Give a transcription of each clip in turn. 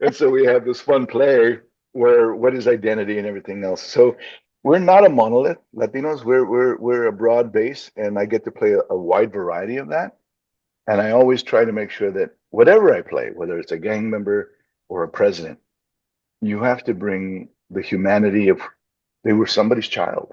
And so we have this fun play where what is identity and everything else. So we're not a monolith, Latinos. We're a broad base, and I get to play a wide variety of that. And I always try to make sure that whatever I play, whether it's a gang member or a president, you have to bring the humanity of they were somebody's child.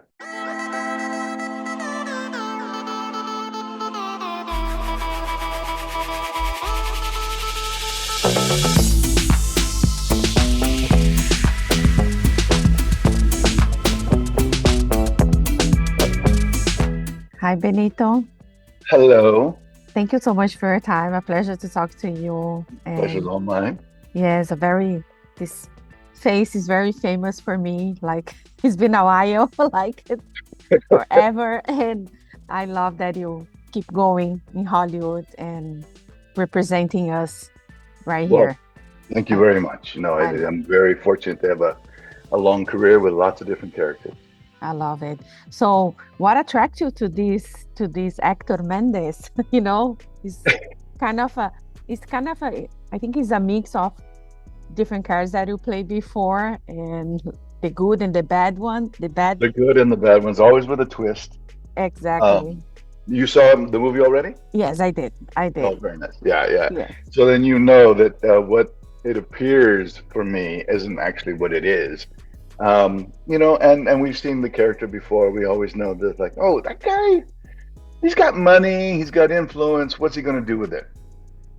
Hi, Benito. Hello, Thank you so much for your time. A pleasure to talk to you. pleasure's And all mine. yes, this face is very famous for me. Like it's been a while, like it's forever. And I love that you keep going in Hollywood and representing us right Well, here. thank you I, very much. I love I'm very fortunate to have a long career with lots of different characters. I love it. So, what attracts you to this actor Mendes? He's kind of a it's kind of a I think he's a mix of different characters that you played before and the good and the bad one. The bad, The good and the bad ones, always with a twist. exactly. Um, you saw the movie already? Yes, I did. I Oh, did. very nice. Yeah, yeah. Yes. So then you know that what it appears for me isn't actually what it is. And we've seen the character before. We always know that, like, oh, that guy, he's got money, he's got influence. What's he going to do with it?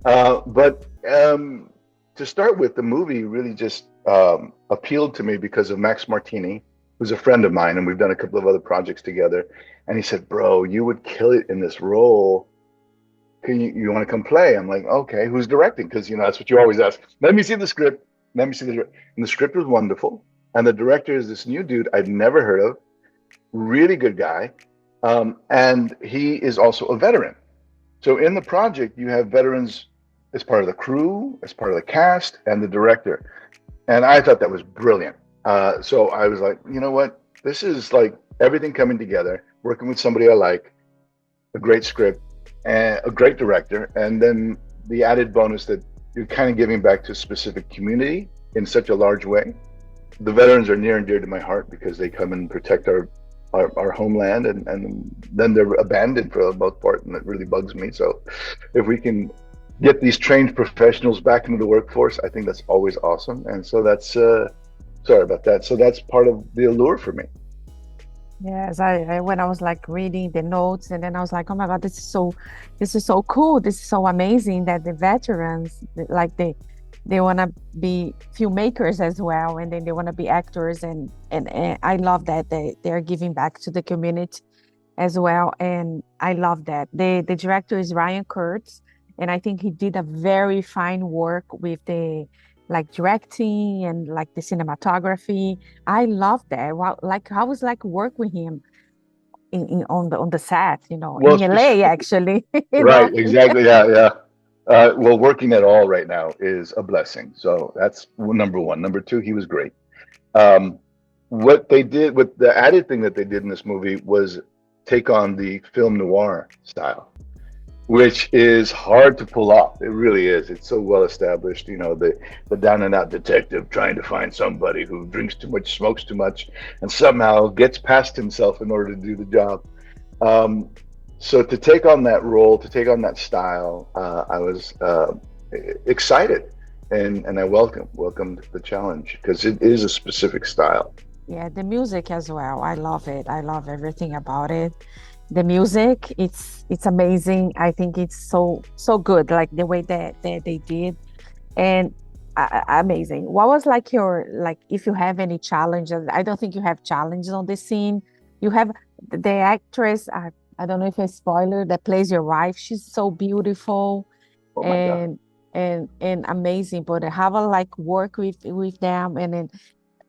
But to start with, the movie really just appealed to me because of Max Martini, who's a friend of mine, and we've done a couple of other projects together. And he said, "Bro, you would kill it in this role. Can you want to come play?" I'm like, "Okay, who's directing?" Because that's what you always ask. Let me see the script. Let me see the direct. And the script was wonderful, and the director is this new dude I'd never heard of. Really good guy, and he is also a veteran. So in the project, you have veterans as part of the crew, as part of the cast, and the director. And I thought that was brilliant. So I was like, you know what? This is like everything coming together, working with somebody I like, a great script, and a great director. And then the added bonus that you're kind of giving back to a specific community in such a large way. The veterans are near and dear to my heart because they come and protect our homeland, and then they're abandoned for the most part, and it really bugs me. So if we can get these trained professionals back into the workforce, I think that's always awesome. And so that's sorry about that. So that's part of the allure for me. Yes, I when I was like reading the notes, and then I was like, oh my God, this is so cool. This is so amazing that the veterans, like they want to be filmmakers as well, and then they want to be actors, and I love that they're giving back to the community as well, and I love that. The director is Ryan Kurtz, and I think he did a very fine work with the like directing and like the cinematography. I love that. Wow, like I was like work with him in on the set, Well, in LA actually, right, exactly. Yeah, yeah. Well, working at all right now is a blessing. So that's number one. Number two, he was great. Um, what they did, what the added thing that they did in this movie was take on the film noir style, which is hard to pull off. It really is. It's so well established. The down and out detective trying to find somebody who drinks too much, smokes too much, and somehow gets past himself in order to do the job. Um, so to take on that role, to take on that style, I was excited, and I welcomed the challenge because it is a specific style. Yeah, the music as well. I love it. I love everything about it. The music, it's amazing. I think it's so good, like the way that they did, and amazing. What was like your like if you have any challenges? I don't think you have challenges on this scene. You have the actress. I don't know if it's spoiler that plays your wife. She's so beautiful Oh my God. and and amazing. But have a like work with them, and then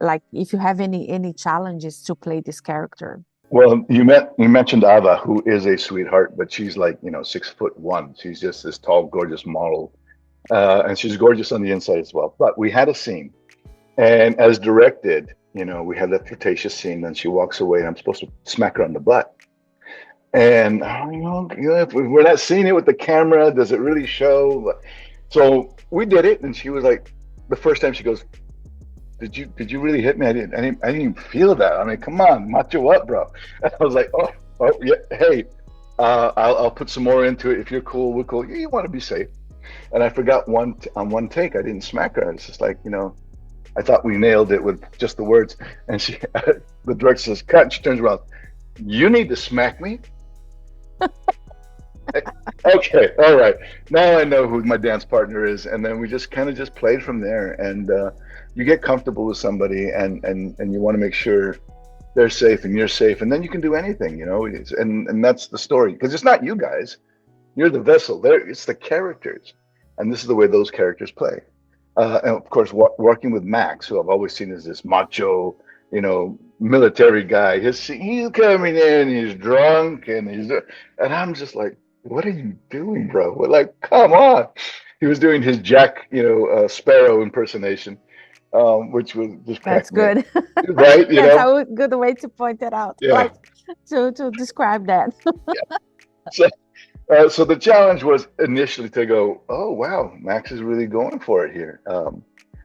like if you have any challenges to play this character. Well, you mentioned Ava, who is a sweetheart, but she's like 6'1". She's just this tall, gorgeous model, and she's gorgeous on the inside as well. But we had a scene, and as directed, we had that flirtatious scene. And she walks away, and I'm supposed to smack her on the butt. And if we're not seeing it with the camera, does it really show? So we did it, and she was like, the first time she goes, did you really hit me? I didn't even feel that. I mean, come on, macho up, bro. And I was like, oh yeah, hey, I'll put some more into it if you're cool. We're cool. You want to be safe. And I forgot on one take, I didn't smack her. It's just like, I thought we nailed it with just the words. And she, the director says, cut. She turns around. You need to smack me. Okay, all right. Now I know who my dance partner is, and then we just kind of just played from there. And you get comfortable with somebody, and you want to make sure they're safe and you're safe, and then you can do anything, and that's the story, because it's not you guys. You're the vessel. There, it's the characters, and this is the way those characters play. And of course, working with Max, who I've always seen as this macho, military guy. He's coming in, he's drunk, and I'm just like, what are you doing, bro? We're like, come on. He was doing his Jack, Sparrow impersonation, which was just That's cracked me up, good. right? That's a good way to point it out, Yeah, like to describe that. yeah. So, so the challenge was initially to go, oh wow, Max is really going for it here.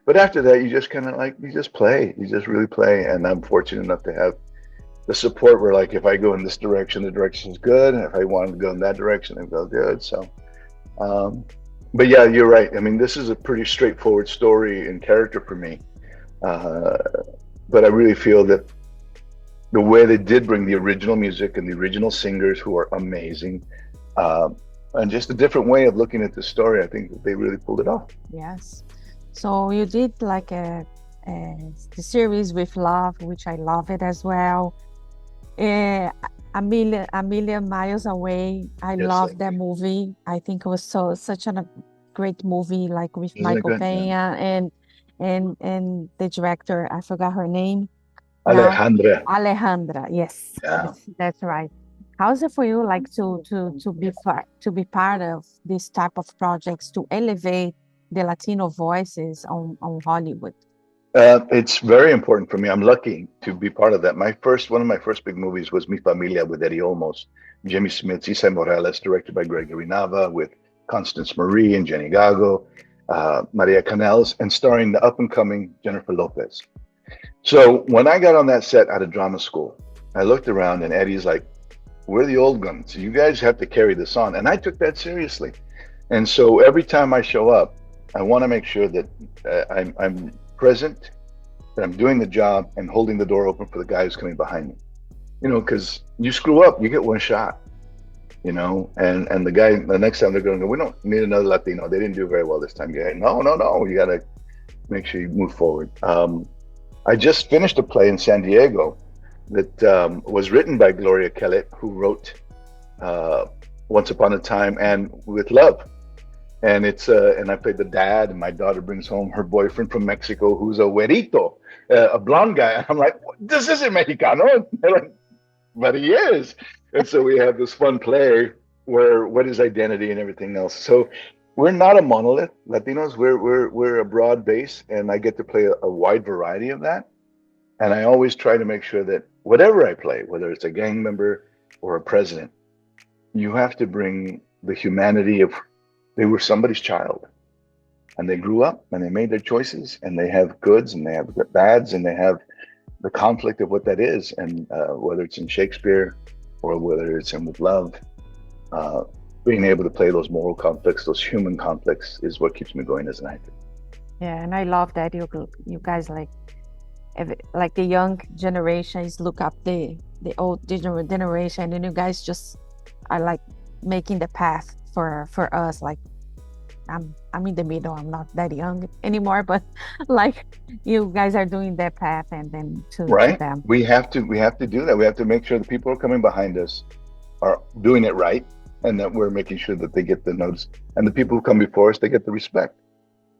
But after that, you just kind of like you just really play. And I'm fortunate enough to have the support where, like, if I go in this direction, the direction is good, and if I wanted to go in that direction, it goes good. So, but yeah, you're right. I mean, this is a pretty straightforward story and character for me. Uh, but I really feel that the way they did bring the original music and the original singers, who are amazing, uh, and just a different way of looking at the story, I think they really pulled it off. Yes. So you did like the series with Love, which I love it as well. A million miles away. I Yes, love thank that you. movie. I think it was such a great movie, like with Isn't it Michael good? Yeah. Peña and the director. I forgot her name now. Alejandra. Alejandra. Yes, Yeah. yes, that's right. How's it for you, like to be part of this type of projects to elevate the Latino voices on Hollywood? It's very important for me. I'm lucky to be part of that. One of my first big movies was Mi Familia with Eddie Olmos, Jimmy Smith, Isai Morales, directed by Gregory Nava, with Constance Marie and Jenny Gago, Maria Canales, and starring the up and coming Jennifer Lopez. So when I got on that set out of drama school, I looked around and Eddie's like, "We're the old guns. You guys have to carry this on." And I took that seriously. And so every time I show up, I want to make sure that I'm present, that I'm doing the job and holding the door open for the guy who's coming behind me. Because you screw up, you get one shot. And the guy, the next time they're going to go, "We don't need another Latino. They didn't do very well this time." Yeah, no, no, no. You got to make sure you move forward. I just finished a play in San Diego that was written by Gloria Kellett, who wrote Once Upon a Time and With Love. And and I played the dad, and my daughter brings home her boyfriend from Mexico, who's a güerito, a blonde guy. And I'm like, "This isn't Mexicano." And they're like, "But he is." And so we have this fun play where what is identity and everything else. So we're not a monolith, Latinos. We're a broad base, and I get to play a wide variety of that. And I always try to make sure that whatever I play, whether it's a gang member or a president, you have to bring the humanity of they were somebody's child, and they grew up and they made their choices, and they have goods and they have bads, and they have the conflict of what that is. And whether it's in Shakespeare or whether it's in With Love, being able to play those moral conflicts, those human conflicts, is what keeps me going as an actor. Yeah, and I love that you guys like the young generations look up the old generation, and you guys just are like making the path for us. Like I'm in the middle. I'm not that young anymore, but like you guys are doing that path, and then to Right? them. We have to do that. We have to make sure the people who are coming behind us are doing it right, and that we're making sure that they get the notice, and the people who come before us, they get the respect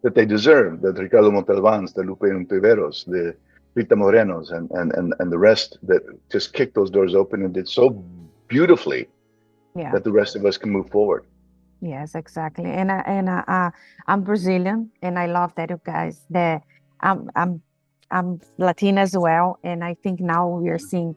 that they deserve. That Ricardo Montalbans, the Lupe Ontiveros, the Rita Morenos, and the rest that just kicked those doors open and did so beautifully Yeah. that the rest of us can move forward. Yes, exactly. I'm Brazilian, and I love that you guys. I'm I'm I'm Latina as well, and I think now we are seeing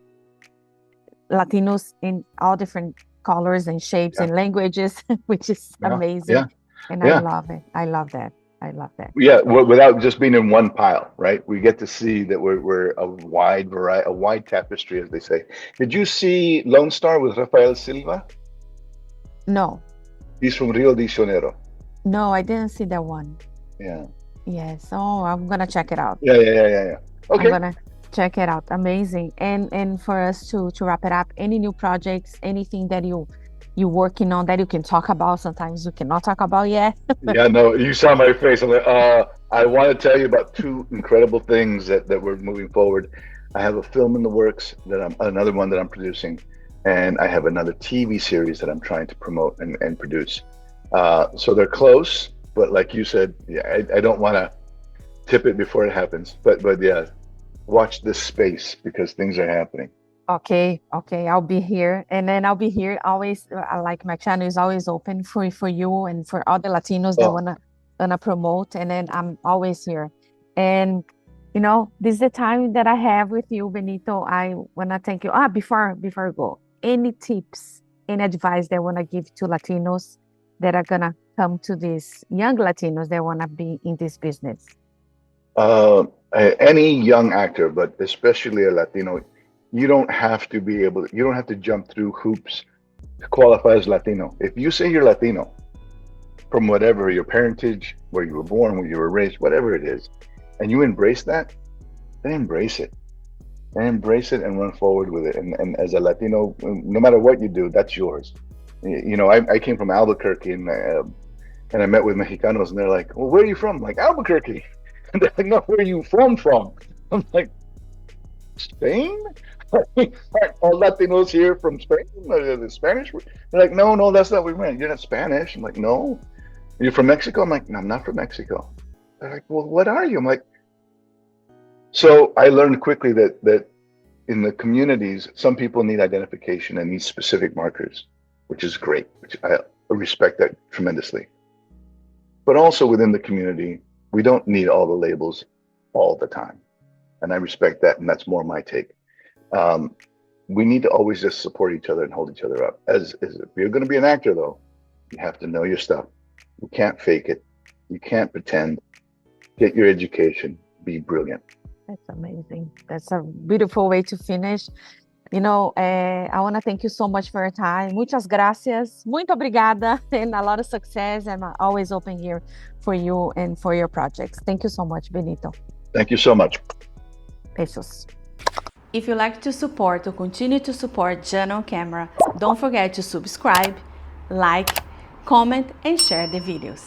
Latinos in all different colors and shapes Yeah, and languages, which is yeah, amazing. yeah, And I yeah. love it. I love that. I love that. Yeah, without just being in one pile, right? We get to see that we're a wide variety, a wide tapestry, as they say. Did you see Lone Star with Rafael Silva? No, He's from Rio de Janeiro. no, I didn't see that one. Yeah. Yes. Oh, I'm gonna check it out. Yeah. I'm Okay. gonna check it out. Amazing. And for us to wrap it up, any new projects, anything that you working on that you can talk about, sometimes you cannot talk about yet. Yeah, no, you saw my face. I'm like, I want to tell you about two incredible things that we're moving forward. I have a film in the works that I'm another one that I'm producing, and I have another TV series that I'm trying to promote and produce. So they're close, but like you said, yeah, I don't want to tip it before it happens. But yeah, watch this space because things are happening. Okay, okay, I'll be here, and then I'll be here always. Like my channel is always open for you and for other Latinos that Oh, wanna promote, and then I'm always here. And this is the time that I have with you, Benito. I wanna thank you. Before I go, any tips, any advice that I wanna give to Latinos that are gonna come to these young Latinos that wanna be in this business? uh, any young actor, but especially a Latino, you don't have to jump through hoops to qualify as Latino. If you say you're Latino from whatever your parentage, where you were born, where you were raised, whatever it is, and you embrace that, then embrace it. And embrace it and run forward with it. And as a Latino, no matter what you do, that's yours. I came from Albuquerque and I met with Mexicanos and they're like, well, where are you from? I'm like, Albuquerque. And they're like, no, where are you from? I'm like, Spain? Aren't all Latinos here from Spain? The Spanish? They're like, no, that's not what we meant. You're not Spanish. I'm like, no. You're from Mexico? I'm like, no, I'm not from Mexico. They're like, well, what are you? I'm like, so I learned quickly that in the communities, some people need identification and need specific markers, which is great, which I respect that tremendously. But also within the community, we don't need all the labels all the time. And I respect that, and that's more my take. Um, we need to always just support each other and hold each other up. As if you're going to be an actor, though, you have to know your stuff. You can't fake it. You can't pretend. Get your education. Be brilliant. That's amazing. That's a beautiful way to finish. I want to thank you so much for your time. Muchas gracias. Muito obrigada, and a lot of success. I'm always open here for you and for your projects. Thank you so much, Benito. Thank you so much. Beijos. If you like to support or continue to support Jana on Camera, don't forget to subscribe, like, comment, and share the videos.